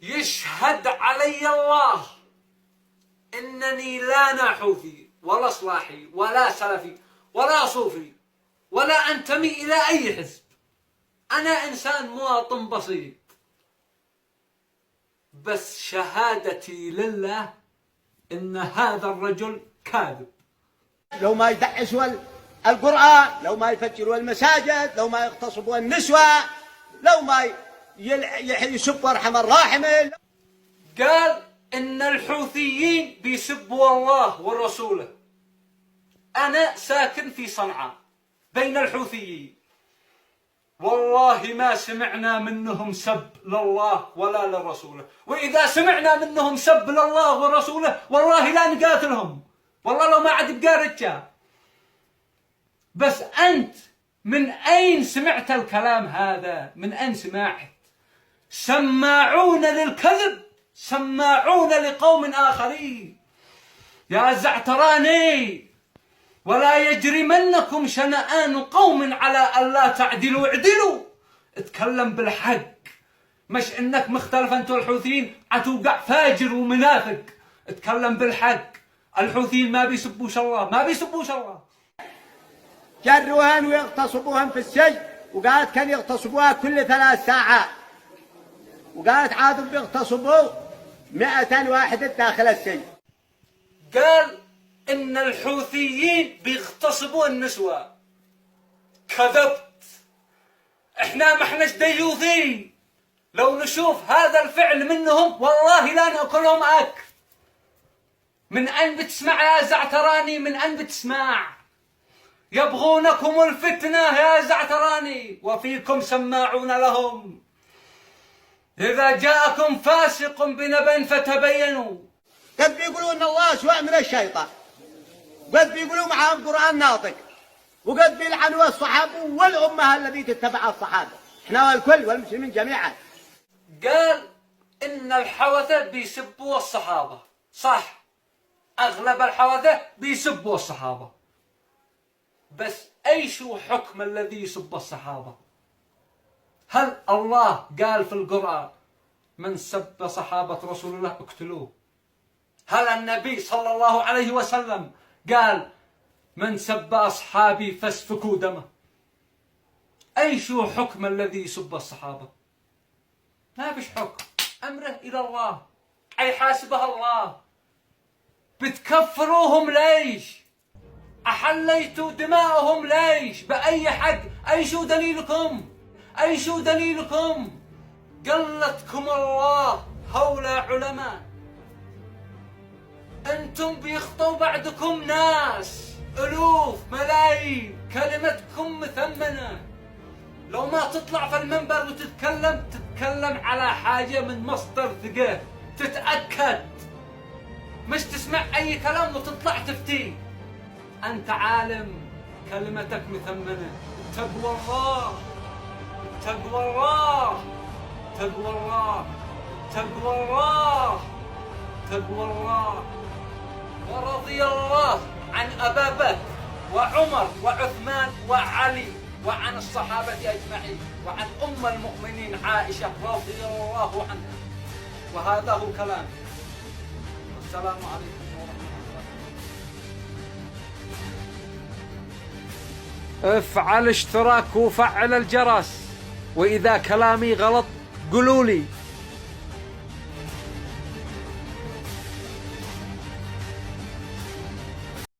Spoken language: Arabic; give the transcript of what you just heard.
يشهد علي الله إنني لا حوثي ولا إصلاحي ولا سلفي ولا صوفي ولا أنتمي إلى أي حزب. أنا إنسان مواطن بسيط، بس شهادتي لله إن هذا الرجل كاذب. لو ما يدعسوا القرآن، لو ما يفجروا المساجد، لو ما يغتصبوا النسوة، لو ما يسبوا أرحم الراحمين. قال إن الحوثيين بيسبوا الله ورسوله. أنا ساكن في صنعاء بين الحوثيين، والله ما سمعنا منهم سب لله ولا لرسوله، وإذا سمعنا منهم سب لله ورسوله والله لا نقاتلهم، والله لو ما عاد بقى رجال. بس أنت من أين سمعت الكلام هذا؟ من أين سمعت؟ سماعون للكذب، سماعون لقوم آخرين. يا زعتراني، ولا يجرمنكم شنآن قوم على ألا تعدلوا، اعدلوا. اتكلم بالحق، مش انك مختلف انت والحوثيين عتوقع فاجر ومنافق. اتكلم بالحق. الحوثيين ما بيسبوش الله، ما بيسبوش الله. جروهن ويغتصبوهن في السجن، وقالت كان يغتصبوها كل 3 ساعات، وقالت عادوا بيغتصبوا 200 واحد داخل السجن. قال إن الحوثيين بيغتصبوا النسوة. كذبت. إحنا ما إحناش ديوثين. لو نشوف هذا الفعل منهم والله لا نأكلهم أكل. من أين بتسمع يا زعتراني؟ من أين بتسمع؟ يبغونكم الفتنة يا زعتراني، وفيكم سماعون لهم. إذا جاءكم فاسق بنبأ فتبينوا. قد بيقولوا ان الله سواء من الشيطان، وقد بيقولوا معهم قرآن ناطق، وقد بيلعنوا الصحابة والأمة التي تتبع الصحابة، احنا والكل والمسلمين جميعا. قال إن الحوثة بيسبوا الصحابة. صح، أغلب الحوثة بيسبوا الصحابة، بس أيش حكم الذي يسب الصحابة؟ هل الله قال في القرآن من سب صحابة رسول الله اقتلوه؟ هل النبي صلى الله عليه وسلم قال من سب أصحابي فاسفكوا دمه؟ أيش حكم الذي يسب الصحابة؟ ما بش حكم، أمره إلى الله، حيحاسبه الله. بتكفروهم ليش؟ أحليتوا دماءهم ليش؟ بأي حق؟ أيش دليلكم؟ أيش دليلكم؟ قلتكم الله هؤلاء علماء. أنتم بيخطوا بعدكم ناس ألوف ملايين، كلمتكم مثمنة. لو ما تطلع في المنبر تتكلم على حاجة من مصدر ثقة، تتأكد، مش تسمع أي كلام وتطلع تفتي. أنت عالم، كلمتك مثمنة. تقوى الله، تقوى الله، تقوى الله، تقوى الله، تقوى الله. ورضي الله عن أبا بكر وعمر وعثمان وعلي وعن الصحابة أجمعين وعن أم المؤمنين عائشة رضي الله عنها. وهذا هو كلام. السلام عليكم ورحمة الله. افعل اشتراك وفعل الجرس، وإذا كلامي غلط قولوا لي.